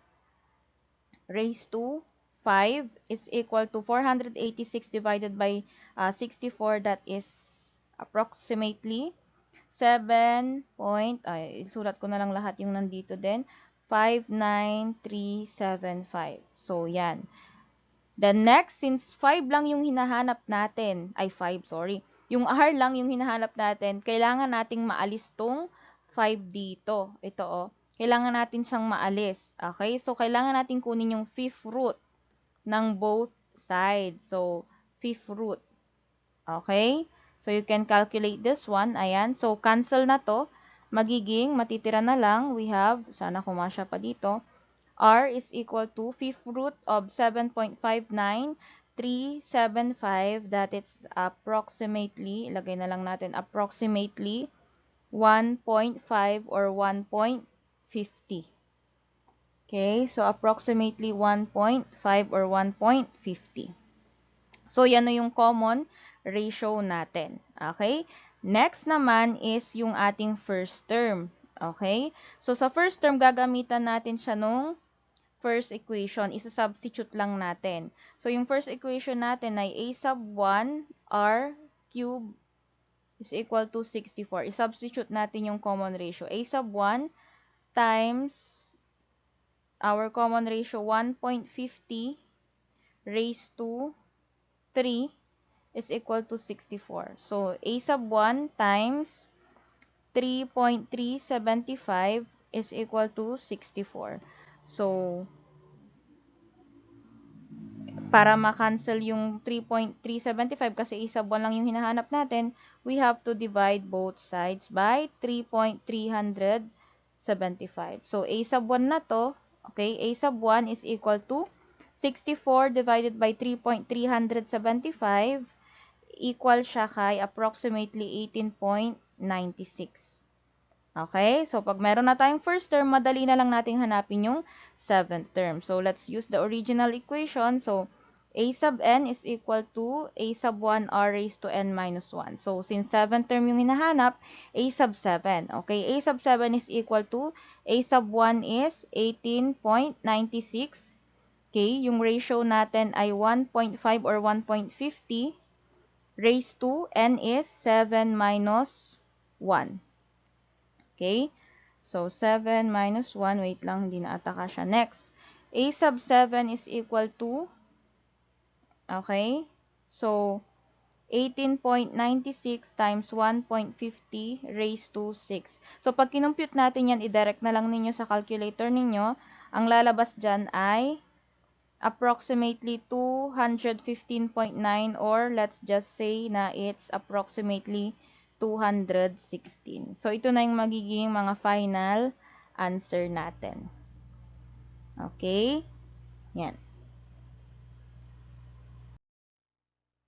raised to 5 is equal to 486 divided by 64. That is approximately 7 point, isulat ko na lang lahat yung nandito din, 59375. So, yan. The next, since 5 lang yung hinahanap natin, ay 5, sorry. Yung R lang yung hinahanap natin, kailangan nating maalis tong 5 dito. Ito, oh. Kailangan natin siyang maalis. Okay? So, kailangan natin kunin yung fifth root ng both sides. So, fifth root. Okay? So, you can calculate this one. Ayan. So, cancel na to. Magiging, matitira na lang, we have, sana kumasya pa dito, R is equal to fifth root of 7.59375. That is approximately, ilagay na lang natin, approximately 1.5 or 1.50. Okay, so approximately 1.5 or 1.50. So, yan na yung common ratio natin. Okay? Next naman is yung ating first term. Okay? So, sa first term, gagamitan natin siya nung first equation. Isa-substitute lang natin. So, yung first equation natin ay a sub 1 r cube is equal to 64. I-substitute natin yung common ratio. A sub 1 times our common ratio 1.50 raised to 3 is equal to 64. So, a sub 1 times 3.375 is equal to 64. So, para ma-cancel yung 3.375 kasi a sub 1 lang yung hinahanap natin, we have to divide both sides by 3.375. So, a sub 1 na to, okay, a sub 1 is equal to 64 divided by 3.375 equal siya kay approximately 18.96. Okay? So, pag meron na tayong first term, madali na lang nating hanapin yung seventh term. So, let's use the original equation. So, a sub n is equal to a sub 1 r raised to n minus 1. So, since seventh term yung hinahanap, a sub 7. Okay? A sub 7 is equal to a sub 1 is 18.96. Okay? Yung ratio natin ay 1.5 or 1.50 raised to n is 7 minus 1. Okay? So, 7 minus 1. Wait lang, hindi na ataka siya. Next, a sub 7 is equal to, okay? So, 18.96 times 1.50 raised to 6. So, pag kinumpute natin yan, i-direct na lang ninyo sa calculator ninyo. Ang lalabas dyan ay approximately 215.9 or let's just say na it's approximately 216. So, ito na yung magiging mga final answer natin. Okay? Yan.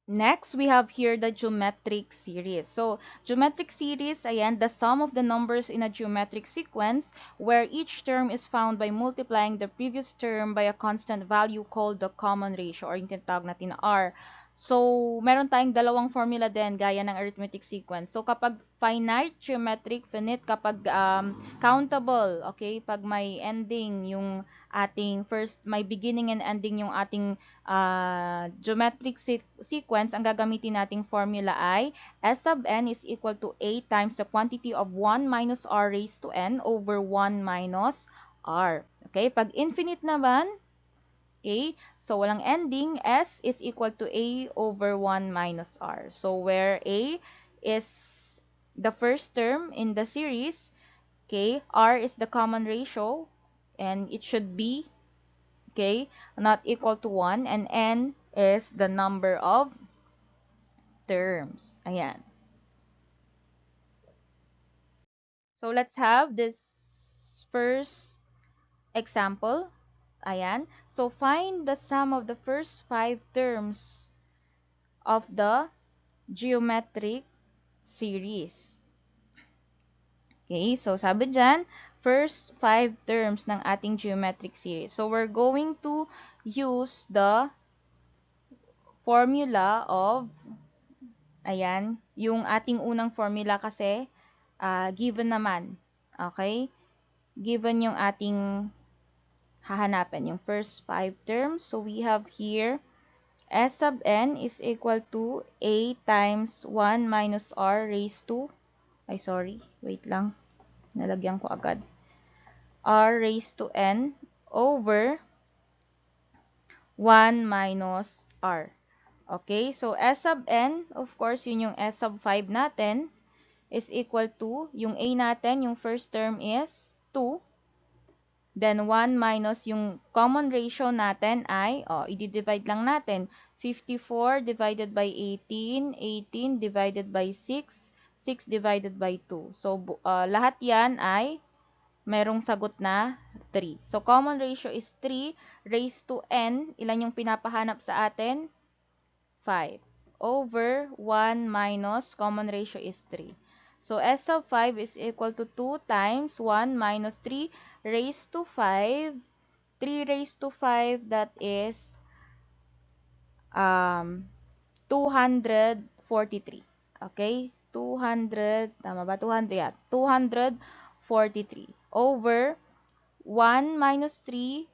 Next, we have here the geometric series. So, geometric series, ayan, the sum of the numbers in a geometric sequence where each term is found by multiplying the previous term by a constant value called the common ratio or yung tinatawag natin na R. So, meron tayong dalawang formula din gaya ng arithmetic sequence. So, kapag finite, geometric, finite, kapag countable, okay, pag may ending yung ating first, may beginning and ending yung ating geometric sequence, ang gagamitin nating formula ay S sub n is equal to a times the quantity of 1 minus r raised to n over 1 minus r. Okay, pag infinite naman, okay, so walang ending, S is equal to a over 1 minus r. So where a is the first term in the series, okay, r is the common ratio, and it should be, okay, not equal to 1, and n is the number of terms. Ayan. So, let's have this first example. Ayan. So, find the sum of the first 5 terms of the geometric series. Okay, so sabi dyan, first 5 terms ng ating geometric series. So, we're going to use the formula of, ayan, yung ating unang formula kasi, given naman. Okay? Given yung ating hahanapin, yung first 5 terms. So, we have here, S sub n is equal to a times 1 minus r raised to, ay sorry, wait lang, nalagyan ko agad. r raised to n over 1 minus r. Okay, so S sub n, of course, yun yung S sub 5 natin, is equal to, yung A natin, yung first term is 2. Then 1 minus yung common ratio natin ay, i-divide lang natin, 54 divided by 18, 18 divided by 6, 6 divided by 2. So, lahat yan ay merong sagot na 3. So, common ratio is 3 raised to n. Ilan yung pinapahanap sa atin? 5 over 1 minus common ratio is 3. So, S sub 5 is equal to 2 times 1 minus 3 raised to 5. 3 raised to 5, that is 243. Okay? 200, tama ba? 200, yeah. 243 over 1 minus 3,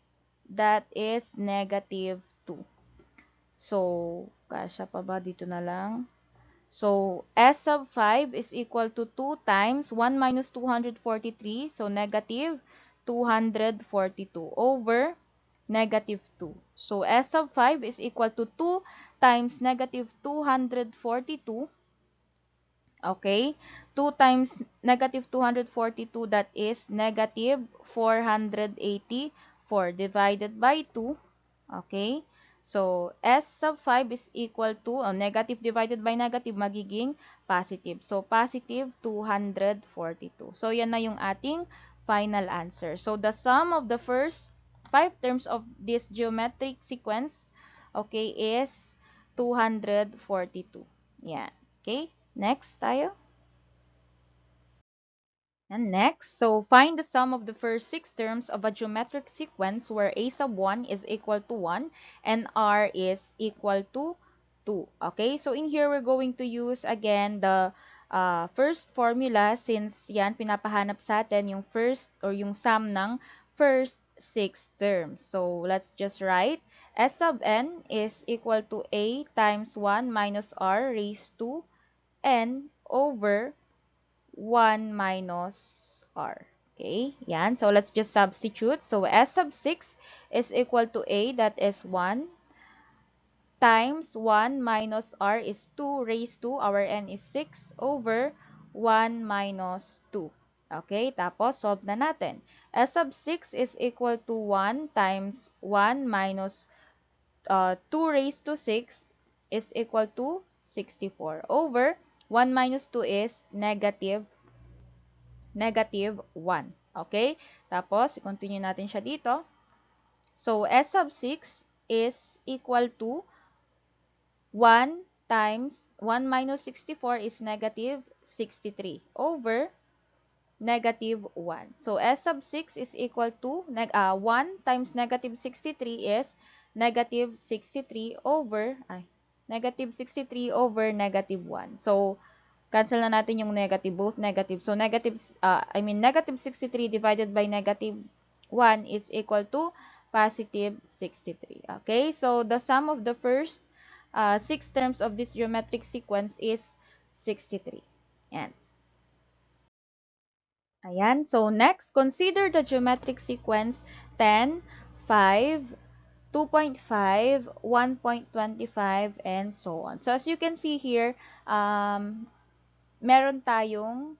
that is negative 2. So, kasya pa ba? Dito na lang. So, S sub 5 is equal to 2 times 1 minus 243. So, negative 242 over negative 2. So, S sub 5 is equal to 2 times negative 242. Okay? 2 times negative 242, that is negative 484 divided by 2. Okay? So, S sub 5 is equal to, negative divided by negative, magiging positive. So, positive 242. So, yan na yung ating final answer. So, the sum of the first 5 terms of this geometric sequence, okay, is 242. Yan. Okay? Next tayo. And next, so find the sum of the first 6 terms of a geometric sequence where a sub 1 is equal to 1 and r is equal to 2. Okay, so in here we're going to use again the first formula since yan pinapahanap sa atin yung first or yung sum ng first 6 terms. So let's just write S sub n is equal to a times 1 minus r raised to n over 1 minus r. Okay, yan. So, let's just substitute. So, S sub 6 is equal to a, that is 1, times 1 minus r is 2 raised to, our n is 6, over 1 minus 2. Okay, tapos solve na natin. S sub 6 is equal to 1 times 1 minus 2 raised to 6 is equal to 64, over 1 minus 2 is negative 1. Okay? Tapos, i-continue natin siya dito. So, S sub 6 is equal to 1 times 1 minus 64 is negative 63 over negative 1. So, S sub 6 is equal to 1 times negative 63 is negative 63 over, negative 63 over negative 1. So, cancel na natin yung negative, both negative. So, negative 63 divided by negative 1 is equal to positive 63. Okay? So, the sum of the first 6 terms of this geometric sequence is 63. Yan. Ayan. So, next, consider the geometric sequence 10, 5, 2.5, 1.25, and so on. So, as you can see here, meron tayong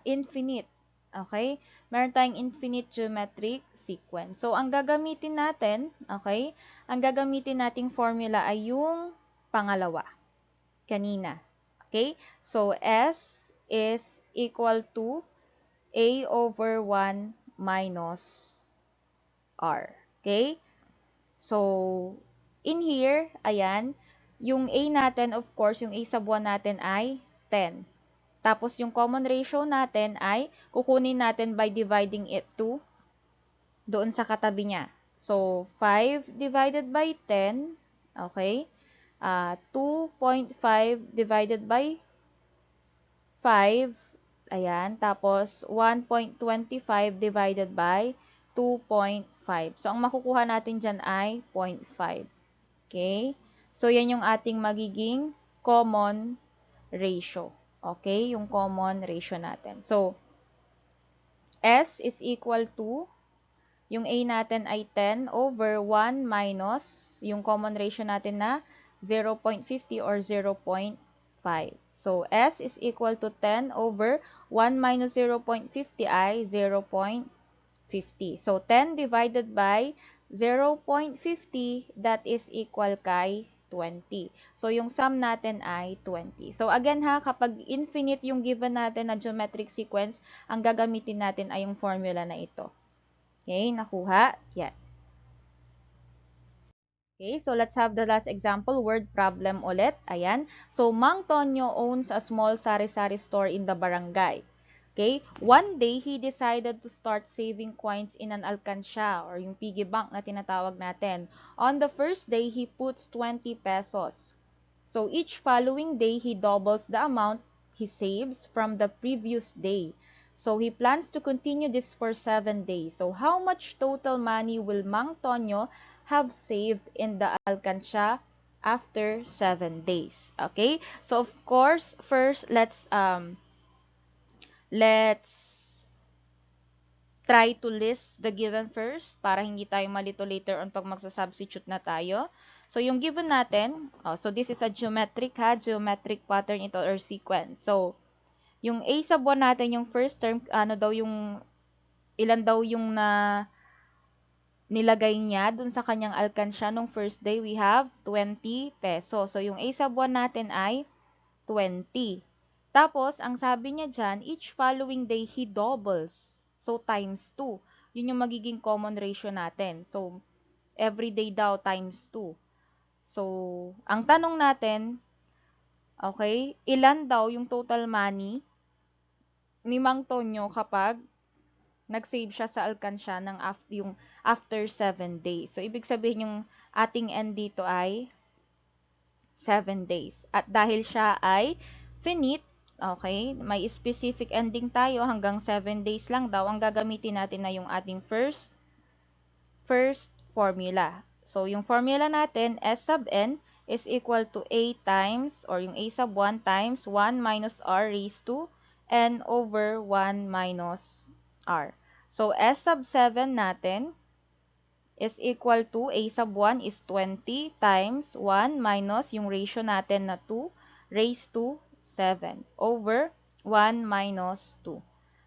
infinite. Okay? Meron tayong infinite geometric sequence. So, ang gagamitin natin, okay, ang gagamitin nating formula ay yung pangalawa. Kanina. Okay? So, S is equal to A over 1 minus R. Okay? So, in here, ayan, yung A natin, of course, yung A sub 1 natin ay 10. Tapos, yung common ratio natin ay kukunin natin by dividing it to doon sa katabi niya. So, 5 divided by 10, okay? 2.5 divided by 5, ayan. Tapos, 1.25 divided by 2.5. So, ang makukuha natin dyan ay 0.5. Okay? So, yan yung ating magiging common ratio. Okay? Yung common ratio natin. So, S is equal to Yung A natin ay 10 over 1 minus yung common ratio natin na 0.50 or 0.5. So, S is equal to 10 over 1 minus 0.50 ay 0.50. So, 10 divided by 0.50, that is equal kay 20. So, yung sum natin ay 20. So, again ha, kapag infinite yung given natin na geometric sequence, ang gagamitin natin ay yung formula na ito. Okay, nakuha? Yan. Okay, so let's have the last example, word problem ulit. Ayan. So, Mang Tonyo owns a small sari-sari store in the barangay. Okay, one day, he decided to start saving coins in an alkansya or yung piggy bank na tinatawag natin. On the first day, he puts 20 pesos. So, each following day, he doubles the amount he saves from the previous day. So, he plans to continue this for 7 days. So, how much total money will Mang Tonyo have saved in the alkansya after 7 days? Okay? So, of course, first, let's try to list the given first para hindi tayo malito later on pag magsasubstitute na tayo. So, yung given natin, so this is a geometric geometric pattern ito or sequence. So, yung A sa buwan natin, yung first term, ilan daw yung nilagay niya dun sa kanyang alkansya nung first day, we have 20 pesos. So, yung A sa buwan natin ay 20. Tapos, ang sabi niya dyan, each following day, he doubles. So, times 2. Yun yung magiging common ratio natin. So, every day daw times 2. So, ang tanong natin, okay, ilan daw yung total money ni Mang Tonyo kapag nag-save siya sa alkansya ng after 7 days. So, ibig sabihin yung ating end dito ay 7 days. At dahil siya ay finite, okay, may specific ending tayo hanggang 7 days lang daw, ang gagamitin natin na yung ating first formula. So, yung formula natin, S sub n is equal to A times, or yung A sub 1 times 1 minus R raised to n over 1 minus R. So, S sub 7 natin is equal to, A sub 1 is 20 times 1 minus yung ratio natin na 2 raised to 7 over 1 minus 2.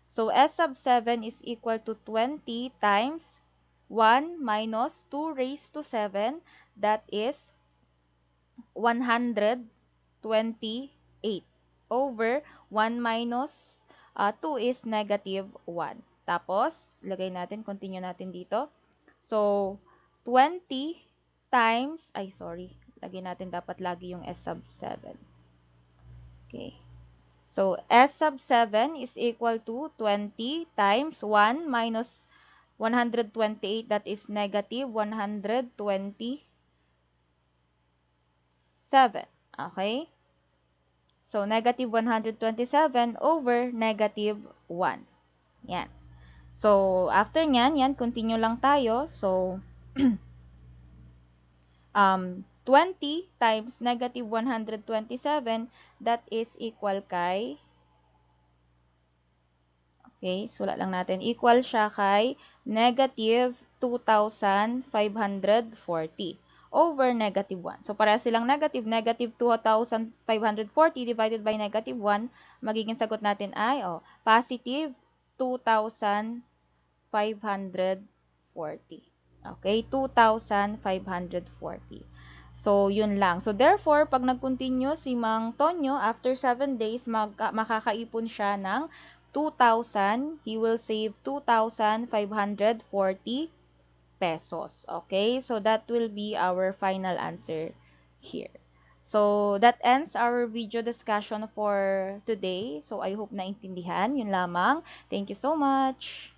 So, S sub 7 is equal to 20 times 1 minus 2 raised to 7, that is 128 over 1 minus 2 is negative 1. Tapos, lagay natin, continue natin dito. So, 20 times, lagay natin dapat lagi yung S sub 7. Okay. So, S sub 7 is equal to 20 times 1 minus 128, that is negative 127. Okay? So, negative 127 over negative 1. Yan. So, after nyan, continue lang tayo. So, 20 times negative 127, that is equal kay, okay, sulat lang natin, equal siya kay negative 2,540 over negative 1. So, para silang negative 2,540 divided by negative 1, magiging sagot natin ay, positive 2,540. Okay, 2,540. So, yun lang. So, therefore, pag nag-continue si Mang Tonyo, after 7 days, makakaipon siya ng 2,000. He will save 2,540 pesos. Okay? So, that will be our final answer here. So, that ends our video discussion for today. So, I hope naintindihan. Yun lamang. Thank you so much.